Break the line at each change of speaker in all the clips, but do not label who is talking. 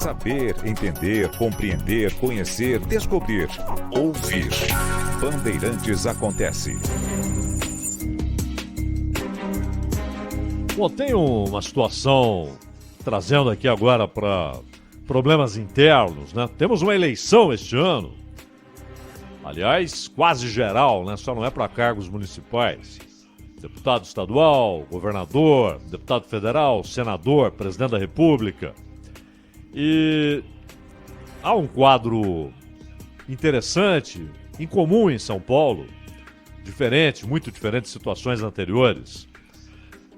Saber, entender, compreender, conhecer, descobrir, ouvir. Bandeirantes acontece.
Bom, tem uma situação trazendo aqui agora para problemas internos, né? Temos uma eleição este ano, aliás, quase geral, né? Só não é para cargos municipais. Deputado estadual, governador, deputado federal, senador, presidente da República. E há um quadro interessante, incomum em São Paulo, diferente, muito diferente de situações anteriores.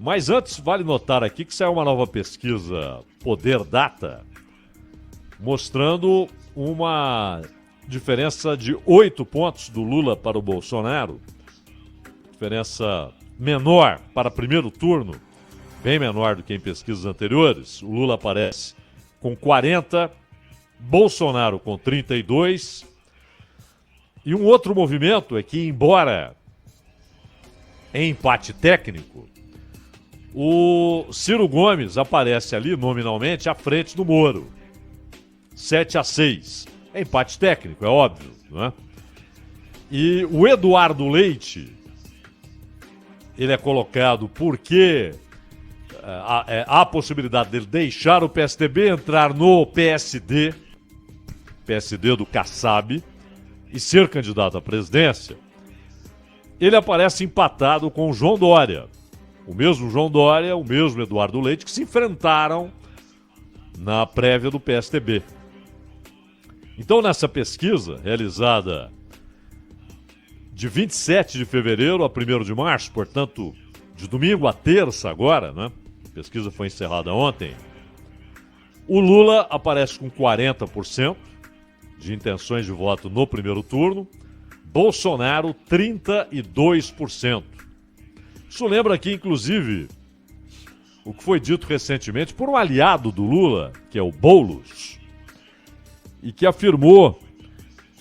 Mas antes, vale notar aqui que saiu uma nova pesquisa Poder Data, mostrando uma diferença de 8 pontos do Lula para o Bolsonaro, diferença menor para primeiro turno, bem menor do que em pesquisas anteriores. O Lula aparece com 40, Bolsonaro com 32. E um outro movimento é que, embora em empate técnico, o Ciro Gomes aparece ali nominalmente à frente do Moro. 7-6. É empate técnico, é óbvio, não é? E o Eduardo Leite, ele é colocado porque há a possibilidade dele deixar o PSDB, entrar no PSD do Kassab, e ser candidato à presidência. Ele aparece empatado com o João Dória. O mesmo João Dória, o mesmo Eduardo Leite, que se enfrentaram na prévia do PSDB. Então, nessa pesquisa, realizada de 27 de fevereiro a 1º de março, portanto, de domingo a terça agora, né? A pesquisa foi encerrada ontem. O Lula aparece com 40% de intenções de voto no primeiro turno. Bolsonaro, 32%. Isso lembra aqui, inclusive, o que foi dito recentemente por um aliado do Lula, que é o Boulos, e que afirmou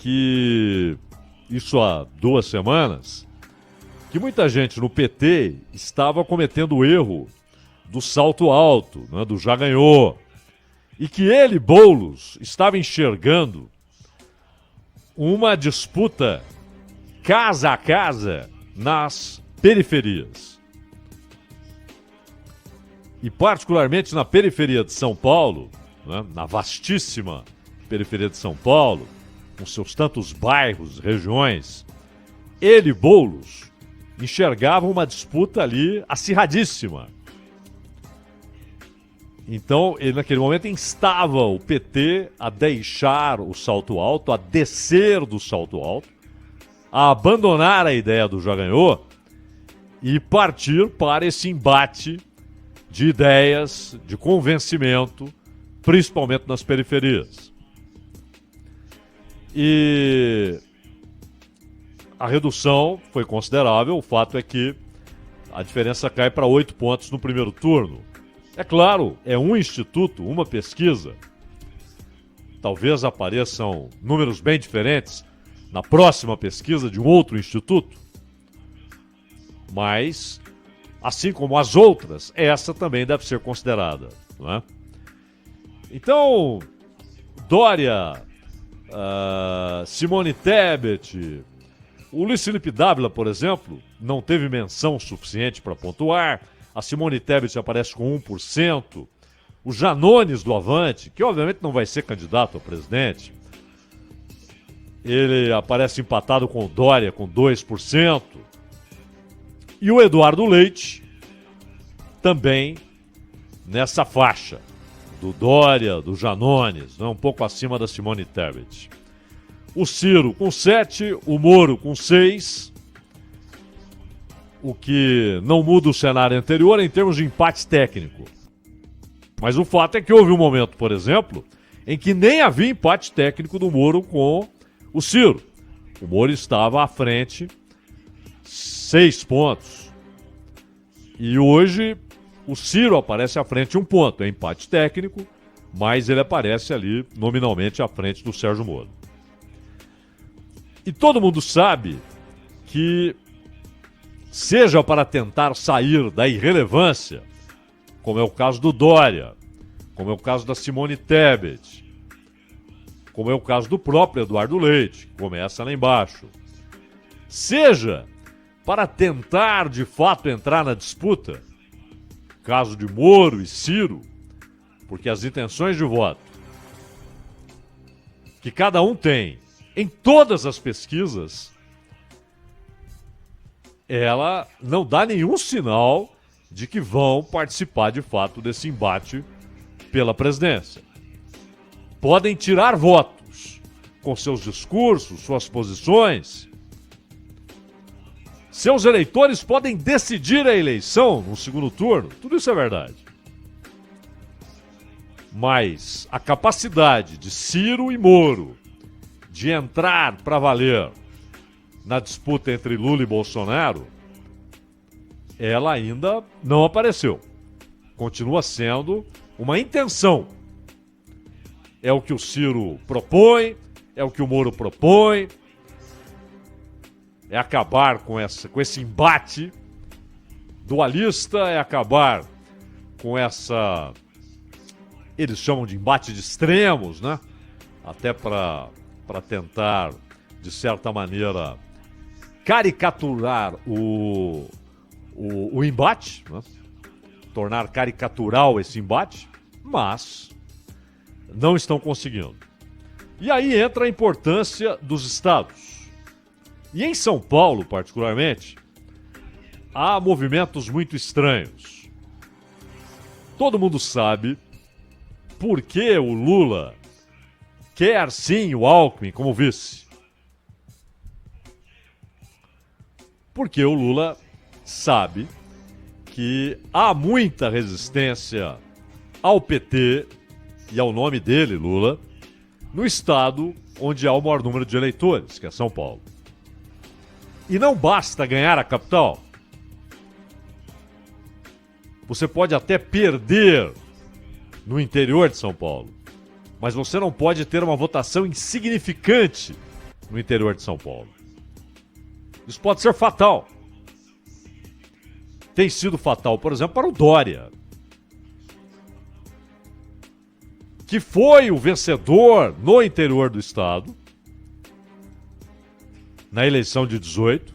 que, isso há 2 semanas, que muita gente no PT estava cometendo o erro do salto alto, né, do já ganhou, e que ele, Boulos, estava enxergando uma disputa casa a casa nas periferias. E particularmente na periferia de São Paulo, né, na vastíssima periferia de São Paulo, com seus tantos bairros, regiões, ele, Boulos, enxergava uma disputa ali acirradíssima. Então, ele naquele momento instava o PT a deixar o salto alto, a descer do salto alto, a abandonar a ideia do já ganhou e partir para esse embate de ideias, de convencimento, principalmente nas periferias. E a redução foi considerável, o fato é que a diferença cai para 8 pontos no primeiro turno. É claro, é um instituto, uma pesquisa. Talvez apareçam números bem diferentes na próxima pesquisa de um outro instituto. Mas, assim como as outras, essa também deve ser considerada, não é? Então, Dória, Simone Tebet, o Luiz Felipe Dávila, por exemplo, não teve menção suficiente para pontuar. A Simone Tebet aparece com 1%. O Janones do Avante, que obviamente não vai ser candidato a presidente, ele aparece empatado com o Dória, com 2%. E o Eduardo Leite, também nessa faixa do Dória, do Janones, né, um pouco acima da Simone Tebet. O Ciro com 7%, o Moro com 6%. O que não muda o cenário anterior em termos de empate técnico. Mas o fato é que houve um momento, por exemplo, em que nem havia empate técnico do Moro com o Ciro. O Moro estava à frente 6 pontos. E hoje o Ciro aparece à frente 1 ponto. É empate técnico, mas ele aparece ali nominalmente à frente do Sérgio Moro. E todo mundo sabe que, seja para tentar sair da irrelevância, como é o caso do Dória, como é o caso da Simone Tebet, como é o caso do próprio Eduardo Leite, que começa lá embaixo. Seja para tentar de fato entrar na disputa, caso de Moro e Ciro, porque as intenções de voto que cada um tem em todas as pesquisas, ela não dá nenhum sinal de que vão participar de fato desse embate pela presidência. Podem tirar votos com seus discursos, suas posições. Seus eleitores podem decidir a eleição no segundo turno. Tudo isso é verdade. Mas a capacidade de Ciro e Moro de entrar para valer na disputa entre Lula e Bolsonaro, ela ainda não apareceu. Continua sendo uma intenção. É o que o Ciro propõe, é o que o Moro propõe, é acabar com esse embate dualista, é acabar com essa... Eles chamam de embate de extremos, né? Até para tentar, de certa maneira, caricaturar o embate, né? Tornar caricatural esse embate, mas não estão conseguindo. E aí entra a importância dos estados. E em São Paulo, particularmente, há movimentos muito estranhos. Todo mundo sabe por que o Lula quer sim o Alckmin como vice. Porque o Lula sabe que há muita resistência ao PT e ao nome dele, Lula, no estado onde há o maior número de eleitores, que é São Paulo. E não basta ganhar a capital. Você pode até perder no interior de São Paulo, mas você não pode ter uma votação insignificante no interior de São Paulo. Isso pode ser fatal. Tem sido fatal, por exemplo, para o Dória, que foi o vencedor no interior do estado, na eleição de 18.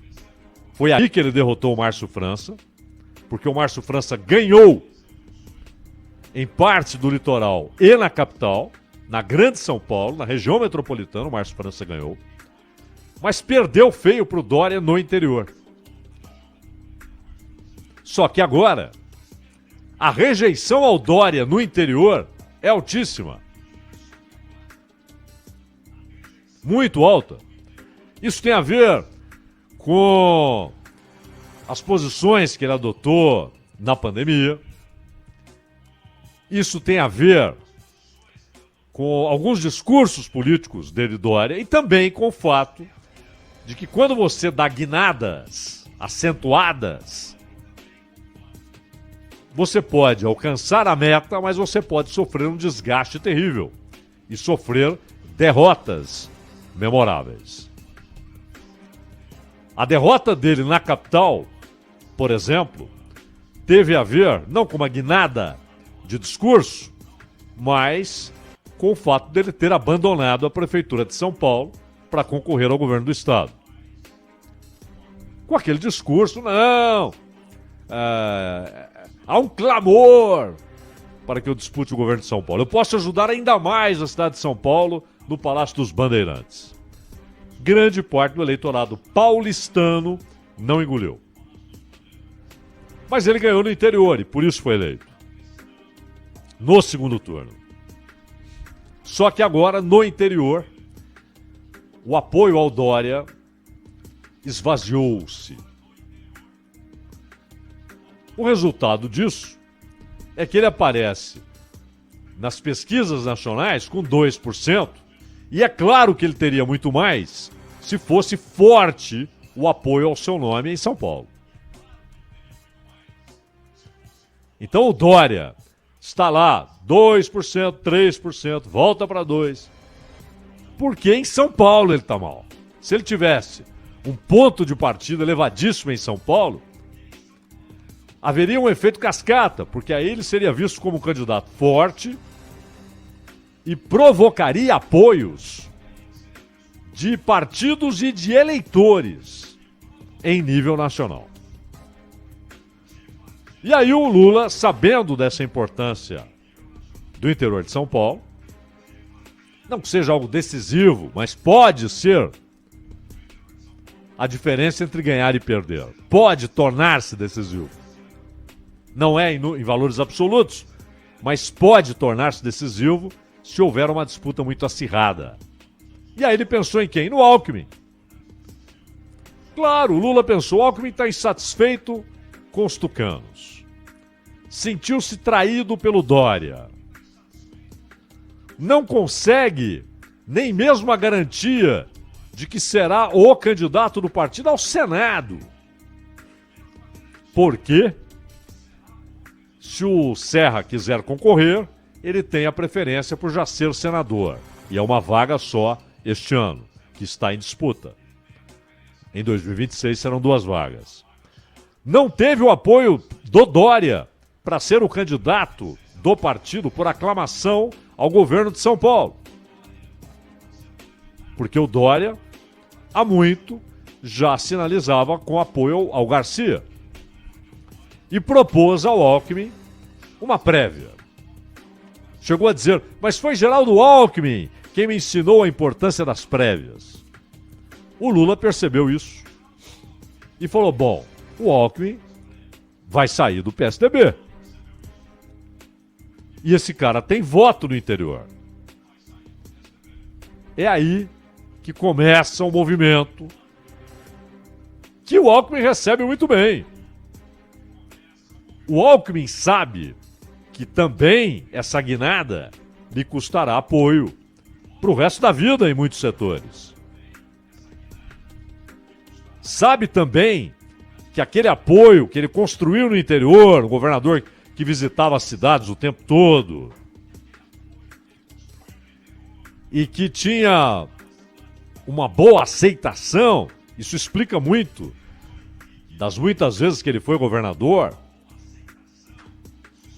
Foi aí que ele derrotou o Márcio França, porque o Márcio França ganhou em parte do litoral e na capital, na Grande São Paulo, na região metropolitana, o Márcio França ganhou, mas perdeu feio para o Dória no interior. Só que agora, a rejeição ao Dória no interior é altíssima. Muito alta. Isso tem a ver com as posições que ele adotou na pandemia. Isso tem a ver com alguns discursos políticos dele, Dória, e também com o fato de que quando você dá guinadas acentuadas, você pode alcançar a meta, mas você pode sofrer um desgaste terrível e sofrer derrotas memoráveis. A derrota dele na capital, por exemplo, teve a ver não com uma guinada de discurso, mas com o fato dele ter abandonado a prefeitura de São Paulo para concorrer ao governo do estado. Com aquele discurso, não, há um clamor para que eu dispute o governo de São Paulo. Eu posso ajudar ainda mais a cidade de São Paulo no Palácio dos Bandeirantes. Grande parte do eleitorado paulistano não engoliu. Mas ele ganhou no interior e por isso foi eleito. No segundo turno. Só que agora, no interior, o apoio ao Dória esvaziou-se. O resultado disso é que ele aparece nas pesquisas nacionais com 2%, e é claro que ele teria muito mais se fosse forte o apoio ao seu nome em São Paulo. Então o Dória está lá, 2%, 3%, volta para 2%. Porque em São Paulo ele está mal. Se ele tivesse um ponto de partida elevadíssimo em São Paulo, haveria um efeito cascata, porque aí ele seria visto como um candidato forte e provocaria apoios de partidos e de eleitores em nível nacional. E aí o Lula, sabendo dessa importância do interior de São Paulo, não que seja algo decisivo, mas pode ser a diferença entre ganhar e perder. Pode tornar-se decisivo. Não é em valores absolutos, mas pode tornar-se decisivo se houver uma disputa muito acirrada. E aí ele pensou em quem? No Alckmin. Claro, o Lula pensou, o Alckmin está insatisfeito com os tucanos. Sentiu-se traído pelo Dória. Não consegue nem mesmo a garantia de que será o candidato do partido ao Senado. Por quê? Se o Serra quiser concorrer, ele tem a preferência por já ser senador. E é uma vaga só este ano, que está em disputa. Em 2026 serão 2 vagas. Não teve o apoio do Dória para ser o candidato do partido por aclamação ao governo de São Paulo. Porque o Dória, há muito, já sinalizava com apoio ao Garcia. E propôs ao Alckmin uma prévia. Chegou a dizer, mas foi Geraldo Alckmin quem me ensinou a importância das prévias. O Lula percebeu isso e falou, bom, o Alckmin vai sair do PSDB. E esse cara tem voto no interior. É aí que começa um movimento que o Alckmin recebe muito bem. O Alckmin sabe que também essa guinada lhe custará apoio para o resto da vida em muitos setores. Sabe também que aquele apoio que ele construiu no interior, um governador que visitava as cidades o tempo todo e que tinha uma boa aceitação, isso explica muito das muitas vezes que ele foi governador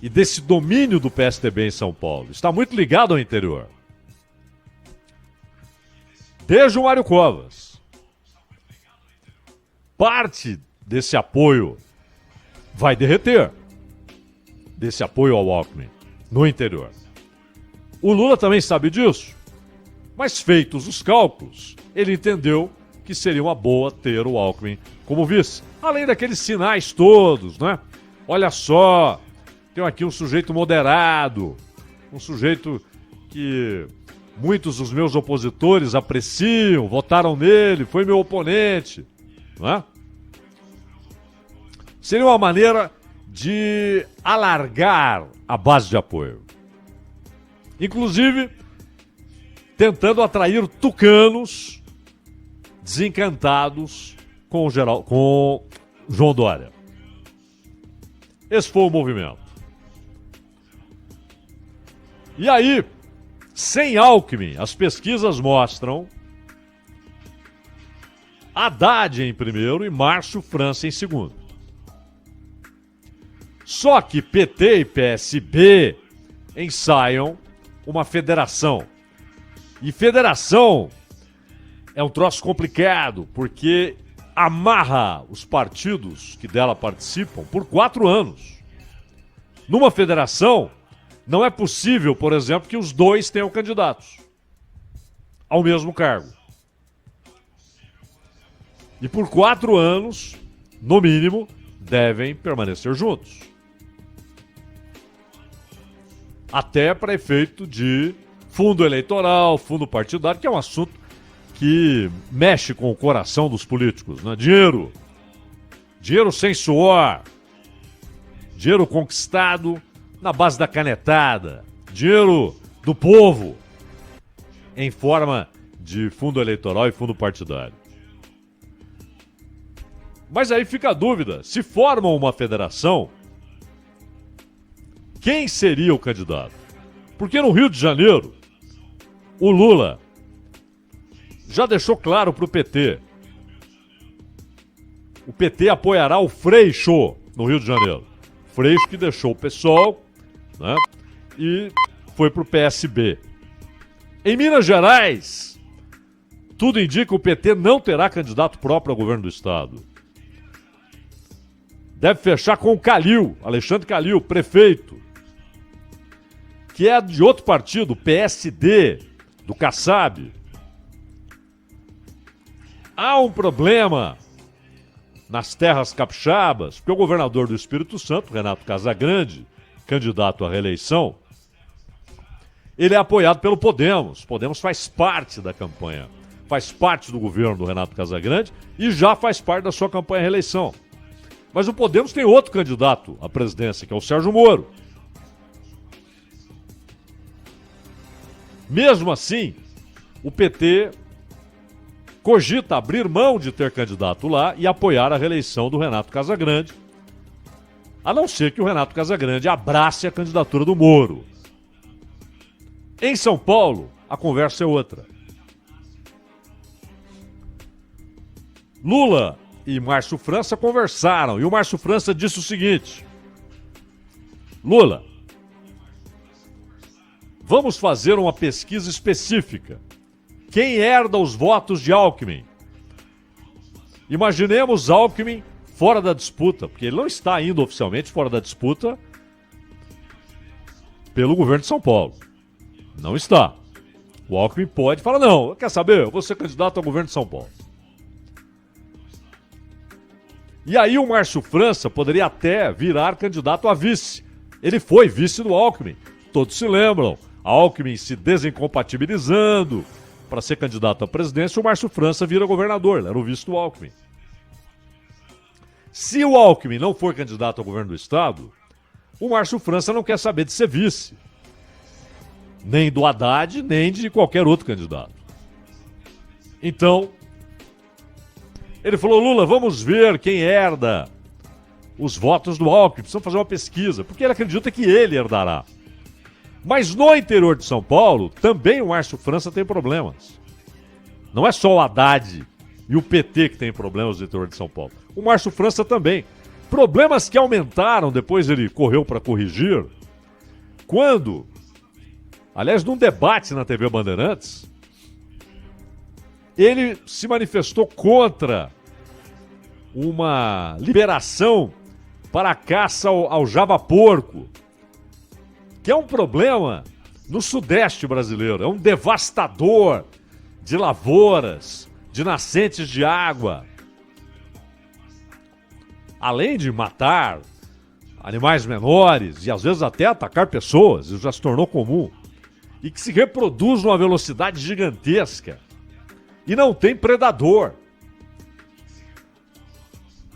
e desse domínio do PSDB em São Paulo. Está muito ligado ao interior. Desde o Mário Covas. Parte desse apoio vai derreter. Desse apoio ao Alckmin no interior. O Lula também sabe disso. Mas feitos os cálculos, ele entendeu que seria uma boa ter o Alckmin como vice. Além daqueles sinais todos, né? Olha só, tem aqui um sujeito moderado, um sujeito que muitos dos meus opositores apreciam, votaram nele, foi meu oponente, né? Seria uma maneira de alargar a base de apoio. Inclusive, tentando atrair tucanos desencantados com João Dória. Esse foi o movimento. E aí, sem Alckmin, as pesquisas mostram Haddad em primeiro e Márcio França em segundo. Só que PT e PSB ensaiam uma federação. E federação é um troço complicado, porque amarra os partidos que dela participam por 4 anos. Numa federação, não é possível, por exemplo, que os dois tenham candidatos ao mesmo cargo. E por 4 anos, no mínimo, devem permanecer juntos. Até para efeito de fundo eleitoral, fundo partidário, que é um assunto que mexe com o coração dos políticos, né? Dinheiro sem suor, dinheiro conquistado na base da canetada, dinheiro do povo em forma de fundo eleitoral e fundo partidário. Mas aí fica a dúvida, se formam uma federação, quem seria o candidato? Porque no Rio de Janeiro, o Lula já deixou claro para o PT. O PT apoiará o Freixo no Rio de Janeiro. Freixo que deixou o PSOL, né, e foi para o PSB. Em Minas Gerais, tudo indica que o PT não terá candidato próprio ao governo do estado. Deve fechar com o Calil, Alexandre Calil, prefeito, que é de outro partido, PSD, do Kassab. Há um problema nas terras capixabas, porque o governador do Espírito Santo, Renato Casagrande, candidato à reeleição, ele é apoiado pelo Podemos. Podemos faz parte da campanha, faz parte do governo do Renato Casagrande e já faz parte da sua campanha à reeleição. Mas o Podemos tem outro candidato à presidência, que é o Sérgio Moro. Mesmo assim, o PT cogita abrir mão de ter candidato lá e apoiar a reeleição do Renato Casagrande, a não ser que o Renato Casagrande abrace a candidatura do Moro. Em São Paulo, a conversa é outra. Lula e Márcio França conversaram e o Márcio França disse o seguinte: Lula, vamos fazer uma pesquisa específica. Quem herda os votos de Alckmin? Imaginemos Alckmin fora da disputa, porque ele não está ainda oficialmente fora da disputa pelo governo de São Paulo. Não está. O Alckmin pode falar, não, quer saber? Eu vou ser candidato ao governo de São Paulo. E aí o Márcio França poderia até virar candidato a vice. Ele foi vice do Alckmin. Todos se lembram. Alckmin se desincompatibilizando para ser candidato à presidência, o Márcio França vira governador. Ele era o vice do Alckmin. Se o Alckmin não for candidato ao governo do estado, o Márcio França não quer saber de ser vice. Nem do Haddad, nem de qualquer outro candidato. Então, ele falou, Lula, vamos ver quem herda os votos do Alckmin. Precisamos fazer uma pesquisa, porque ele acredita que ele herdará. Mas no interior de São Paulo, também o Márcio França tem problemas. Não é só o Haddad e o PT que tem problemas no interior de São Paulo. O Márcio França também. Problemas que aumentaram, depois ele correu para corrigir, quando, aliás, num debate na TV Bandeirantes, ele se manifestou contra uma liberação para a caça ao javaporco, que é um problema no sudeste brasileiro, é um devastador de lavouras, de nascentes de água. Além de matar animais menores e às vezes até atacar pessoas, isso já se tornou comum, e que se reproduz numa velocidade gigantesca e não tem predador.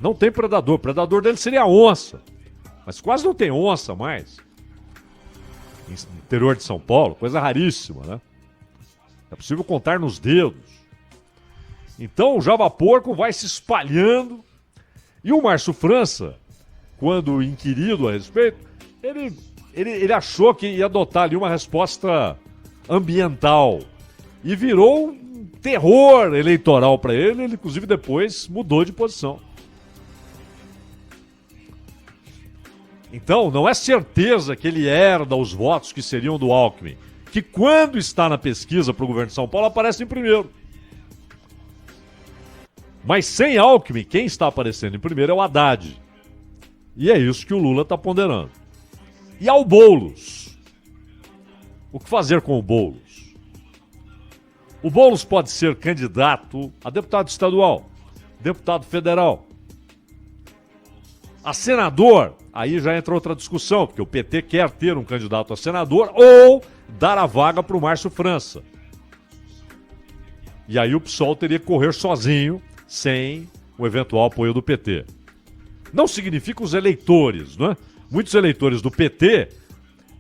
Não tem predador. O predador dele seria a onça, mas quase não tem onça mais. No interior de São Paulo, coisa raríssima, né? É possível contar nos dedos. Então o javaporco vai se espalhando e o Márcio França, quando inquirido a respeito, ele achou que ia adotar ali uma resposta ambiental e virou um terror eleitoral para ele, inclusive depois mudou de posição. Então, não é certeza que ele herda os votos que seriam do Alckmin, que quando está na pesquisa para o governo de São Paulo aparece em primeiro. Mas sem Alckmin, quem está aparecendo em primeiro é o Haddad. E é isso que o Lula está ponderando. E ao Boulos. O que fazer com o Boulos? O Boulos pode ser candidato a deputado estadual, deputado federal. A senador, aí já entra outra discussão, porque o PT quer ter um candidato a senador ou dar a vaga para o Márcio França. E aí o PSOL teria que correr sozinho, sem o eventual apoio do PT. Não significa os eleitores, não é? Muitos eleitores do PT,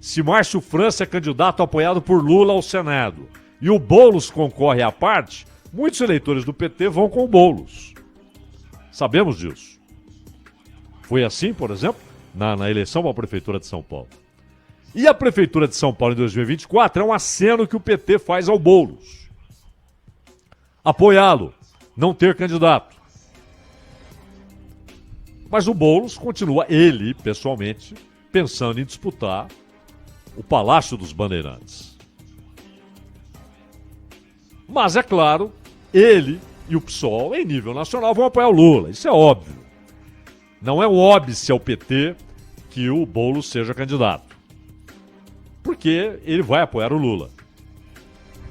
se Márcio França é candidato apoiado por Lula ao Senado e o Boulos concorre à parte, muitos eleitores do PT vão com o Boulos. Sabemos disso. Foi assim, por exemplo, na eleição para a Prefeitura de São Paulo. E a Prefeitura de São Paulo em 2024 é um aceno que o PT faz ao Boulos. Apoiá-lo, não ter candidato. Mas o Boulos continua, ele, pessoalmente, pensando em disputar o Palácio dos Bandeirantes. Mas, é claro, ele e o PSOL, em nível nacional, vão apoiar o Lula. Isso é óbvio. Não é um óbice ao PT que o Boulos seja candidato. Porque ele vai apoiar o Lula.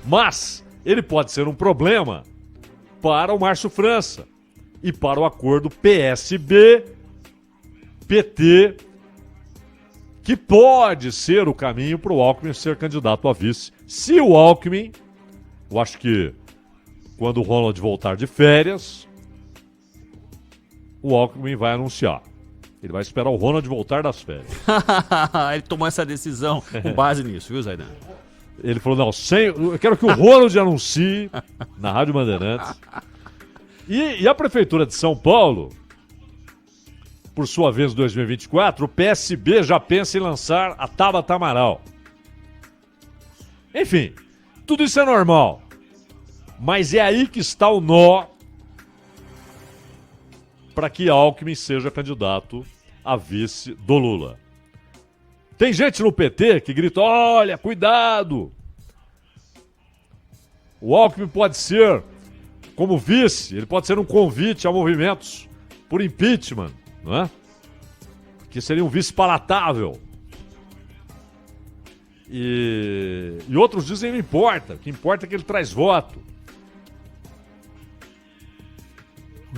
Mas ele pode ser um problema para o Márcio França e para o acordo PSB-PT, que pode ser o caminho para o Alckmin ser candidato a vice. Se o Alckmin, eu acho que quando o Ronald voltar de férias, o Alckmin vai anunciar. Ele vai esperar o Ronald voltar das férias.
Ele tomou essa decisão com base nisso, viu, Zaidan?
Ele falou, não, eu quero que o Ronald anuncie na Rádio Bandeirantes. E a Prefeitura de São Paulo, por sua vez, em 2024, o PSB já pensa em lançar a Tabata Amaral. Enfim, tudo isso é normal. Mas é aí que está o nó para que Alckmin seja candidato a vice do Lula. Tem gente no PT que grita, olha, cuidado! O Alckmin pode ser, como vice, ele pode ser um convite a movimentos por impeachment, não é? Que seria um vice palatável. E outros dizem que não importa, o que importa é que ele traz voto.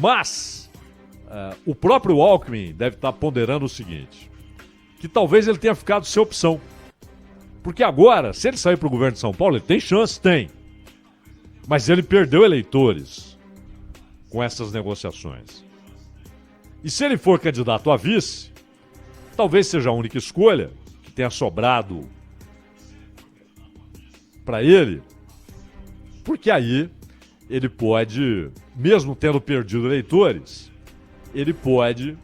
Mas o próprio Alckmin deve estar ponderando o seguinte, que talvez ele tenha ficado sem opção. Porque agora, se ele sair para o governo de São Paulo, ele tem chance, tem. Mas ele perdeu eleitores com essas negociações. E se ele for candidato a vice, talvez seja a única escolha que tenha sobrado para ele, porque aí ele pode, mesmo tendo perdido eleitores, ele pode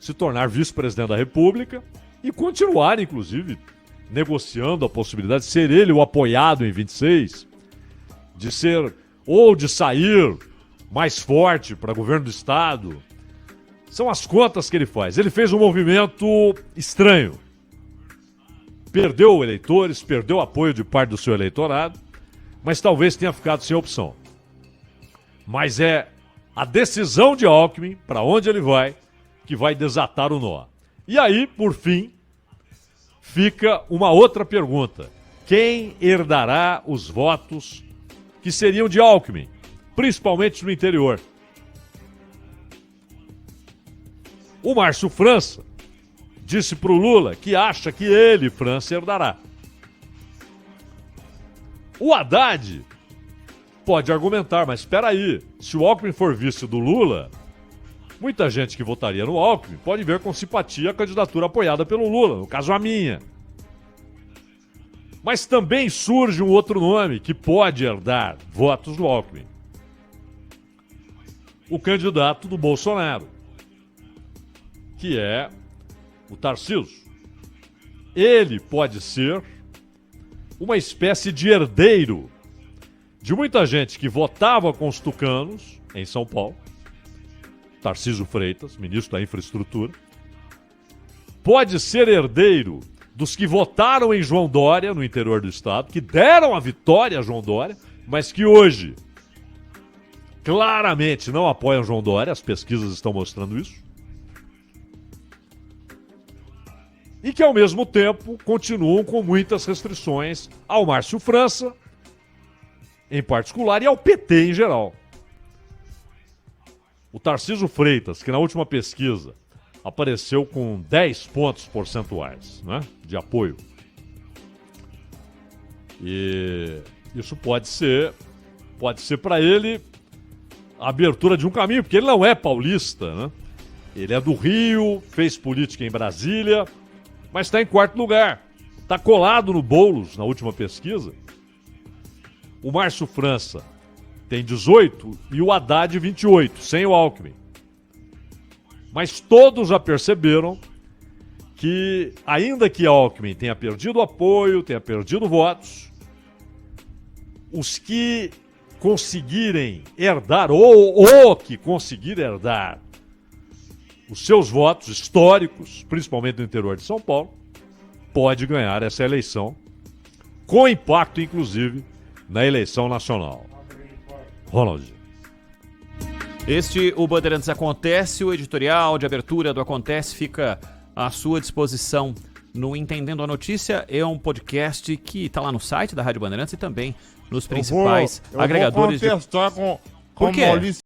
se tornar vice-presidente da República e continuar, inclusive, negociando a possibilidade de ser ele o apoiado em 26, de ser, ou de sair mais forte para governo do Estado. São as contas que ele faz. Ele fez um movimento estranho. Perdeu eleitores, perdeu apoio de parte do seu eleitorado, mas talvez tenha ficado sem opção. Mas é a decisão de Alckmin, para onde ele vai, que vai desatar o nó. E aí, por fim, fica uma outra pergunta. Quem herdará os votos que seriam de Alckmin, principalmente no interior? O Márcio França disse para o Lula que acha que ele, França, herdará. O Haddad pode argumentar, mas espera aí, se o Alckmin for vice do Lula, muita gente que votaria no Alckmin pode ver com simpatia a candidatura apoiada pelo Lula, no caso a minha. Mas também surge um outro nome que pode herdar votos do Alckmin. O candidato do Bolsonaro, que é o Tarcísio. Ele pode ser uma espécie de herdeiro de muita gente que votava com os tucanos em São Paulo. Tarcísio Freitas, ministro da Infraestrutura. Pode ser herdeiro dos que votaram em João Dória, no interior do estado, que deram a vitória a João Dória, mas que hoje claramente não apoiam João Dória, as pesquisas estão mostrando isso. E que, ao mesmo tempo, continuam com muitas restrições ao Márcio França, em particular, e ao PT em geral. O Tarcísio Freitas, que na última pesquisa apareceu com 10 pontos percentuais, né, de apoio. E isso pode ser para ele a abertura de um caminho, porque ele não é paulista, né? Ele é do Rio, fez política em Brasília, mas está em quarto lugar. Está colado no Boulos na última pesquisa. O Márcio França tem 18 e o Haddad 28, sem o Alckmin. Mas todos já perceberam que, ainda que Alckmin tenha perdido apoio, tenha perdido votos, os que conseguirem herdar, ou que conseguir herdar os seus votos históricos, principalmente no interior de São Paulo, pode ganhar essa eleição, com impacto, inclusive, na eleição nacional. Ronald.
Este, o Bandeirantes Acontece, o editorial de abertura do Acontece fica à sua disposição no Entendendo a Notícia. É um podcast que está lá no site da Rádio Bandeirantes e também nos principais agregadores.
Eu vou contestar com
Por quê?
Maurício